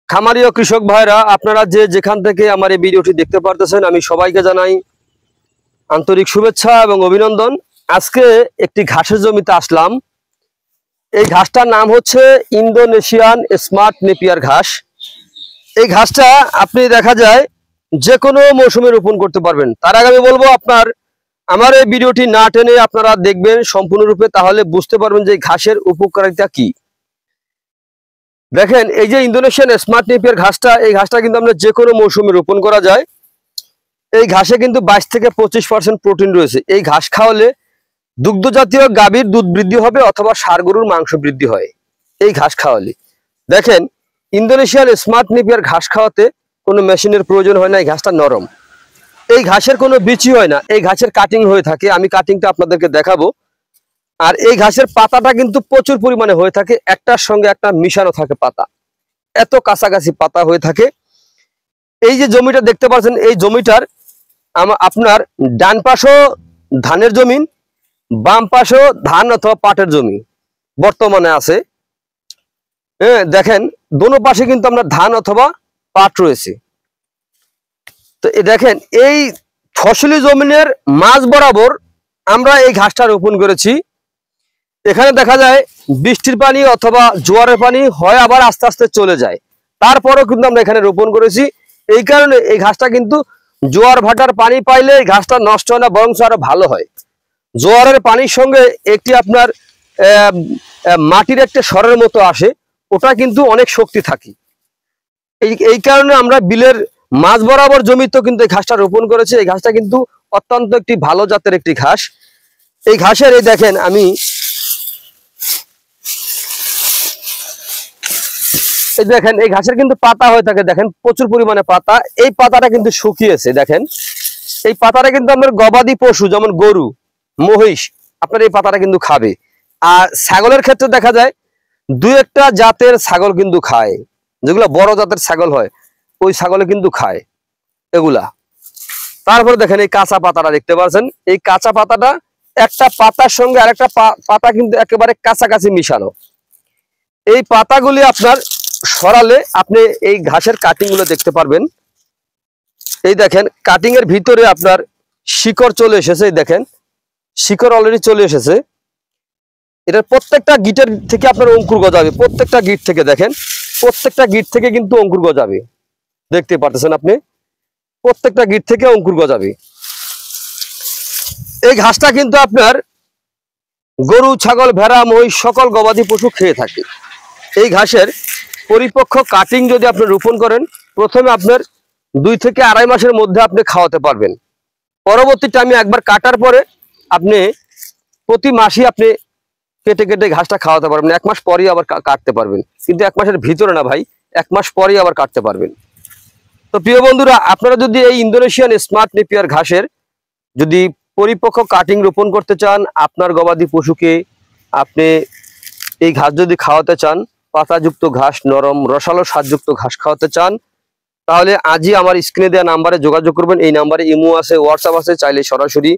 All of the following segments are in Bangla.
খামারি ও কৃষক ভাইরা আপনারা যে যেখান থেকে আমার এই ভিডিওটি দেখতে পারতেছেন, আমি সবাইকে জানাই আন্তরিক শুভেচ্ছা এবং অভিনন্দন। আজকে একটি ঘাসের জমিতে আসলাম। এই ঘাসটার নাম হচ্ছে ইন্দোনেশিয়ান স্মার্ট নেপিয়ার ঘাস। এই ঘাসটা আপনি দেখা যায় যে কোনো মৌসুমে রোপণ করতে পারবেন। তার আগে আমি বলবো আমার এই ভিডিওটি না টেনে আপনারা দেখবেন সম্পূর্ণরূপে, তাহলে বুঝতে পারবেন যে এই ঘাসের উপকারিতা কি। দেখেন, এই যে ইন্দোনেশিয়ান স্মার্ট নেপিয়ার ঘাসটা, এই ঘাসটা কিন্তু আমরা যে কোনো মৌসুমে রোপণ করা যায়। এই ঘাসে কিন্তু 22 থেকে 25% প্রোটিন রয়েছে। এই ঘাস খাওয়ালে দুগ্ধ জাতীয় গাভীর দুধ বৃদ্ধি হবে অথবা ষাঁড় গরুর মাংস বৃদ্ধি হয় এই ঘাস খাওয়ালে। দেখেন, ইন্দোনেশিয়ান স্মার্ট নেপিয়ার ঘাস খাওয়াতে কোনো মেশিনের প্রয়োজন হয় না। এই ঘাসটা নরম, এই ঘাসের কোনো বিচি হয় না, এই ঘাসের কাটিং হয়ে থাকে। আমি কাটিংটা আপনাদেরকে দেখাবো। আর এই ঘাসের পাতাটা কিন্তু প্রচুর পরিমাণে হয়ে থাকে, একটার সঙ্গে একটা মিশানো থাকে পাতা, এত কাছাকাছি পাতা হয়ে থাকে। এই যে জমিটা দেখতে পাচ্ছেন, এই জমিটার আপনার ডান পাশেও ধানের জমিন, বাম পাশেও ধান অথবা পাটের জমি বর্তমানে আছে। হ্যাঁ, দেখেন দোনো পাশে কিন্তু আমরা ধান অথবা পাট রয়েছে। তো দেখেন, এই ফসলি জমিনের মাঝ বরাবর আমরা এই ঘাসটা রোপণ করেছি। এখানে দেখা যায় বৃষ্টির পানি অথবা জোয়ারের পানি হয় আবার আস্তে আস্তে চলে যায়, তারপরেও কিন্তু আমরা এখানে রোপণ করেছি। এই কারণে এই ঘাসটা কিন্তু জোয়ার ভাটার পানি পাইলে এই ঘাসটা নষ্ট হয় না, বরং আরো ভালো হয়। জোয়ারের পানির সঙ্গে একটি আপনার মাটির একটা স্বরের মতো আসে, ওটা কিন্তু অনেক শক্তি থাকে। এই কারণে আমরা বিলের মাঝ বরাবর জমিতেও কিন্তু এই ঘাসটা রোপণ করেছি। এই ঘাসটা কিন্তু অত্যন্ত একটি ভালো জাতের একটি ঘাস। এই ঘাসের এই দেখেন, এই দেখেন, এই ঘাসের কিন্তু পাতা হয়ে থাকে, দেখেন প্রচুর পরিমাণে পাতা। এই পাতাটা কিন্তু শুকিয়েছে। দেখেন, এই পাতাটা কিন্তু আপনার গবাদি পশু যেমন গরু, মহিষ, আপনার এই পাতাটা কিন্তু খাবে। আর ছাগলের ক্ষেত্রে দেখা যায় দুই একটা জাতের ছাগল কিন্তু খায়, যেগুলো বড় জাতের ছাগল হয় ওই ছাগলে কিন্তু খায় এগুলা। তারপরে দেখেন এই কাঁচা পাতাটা দেখতে পাচ্ছেন, এই কাঁচা পাতাটা একটা পাতার সঙ্গে আরেকটা পাতা কিন্তু একেবারে কাছাকাছি মিশানো। এই পাতাগুলি আপনার সরালে আপনি এই ঘাসের কাটিং গুলো দেখতে পারবেন। এই দেখেন, কাটিং এর ভিতরে আপনার শিকড় চলে এসেছে। এই দেখেন, শিকড় অলরেডি চলে এসেছে। এটার প্রত্যেকটা গিটের থেকে আপনার অঙ্কুর গজাবে, প্রত্যেকটা গিট থেকে। দেখেন, প্রত্যেকটা গিট থেকে কিন্তু অঙ্কুর গজাবে, দেখতে পারতেছেন আপনি, প্রত্যেকটা গিট থেকে অঙ্কুর গজাবে। এই ঘাসটা কিন্তু আপনার গরু, ছাগল, ভেড়া, মহিষ সকল গবাদি পশু খেয়ে থাকে। এই ঘাসের পরিপক্ক কাটিং যদি আপনি রোপণ করেন, প্রথমে আপনার 2 থেকে 2.5 মাসের মধ্যে আপনি খাওয়াতে পারবেন। পরবর্তী টাইমে একবার কাটার পরে আপনি প্রতি মাসে আপনি কেটে কেটে ঘাসটা খাওয়াতে পারবেন। 1 মাস পরেই আবার কাটতে পারবেন, কিন্তু 1 মাসের ভিতরে না ভাই, 1 মাস পরেই আবার কাটতে পারবেন। তো প্রিয় বন্ধুরা, আপনারা যদি এই ইন্দোনেশিয়ান স্মার্ট নেপিয়ার ঘাসের যদি পরিপক্ক কাটিং রোপণ করতে চান, আপনার গবাদি পশুকে আপনি এই ঘাস যদি খাওয়াতে চান, পাতাযুক্ত ঘাস, নরম রসালো স্বাদযুক্ত ঘাস খাওয়াতে চান, তাহলে আজই আমার স্ক্রিনে দেওয়া নাম্বারে যোগাযোগ করবেন। এই নাম্বারে ইমো আছে, হোয়াটসঅ্যাপ আছে, চাইলে সরাসরি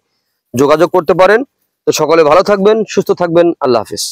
যোগাযোগ করতে পারেন। তো সকলে ভালো থাকবেন, সুস্থ থাকবেন। আল্লাহ হাফেজ।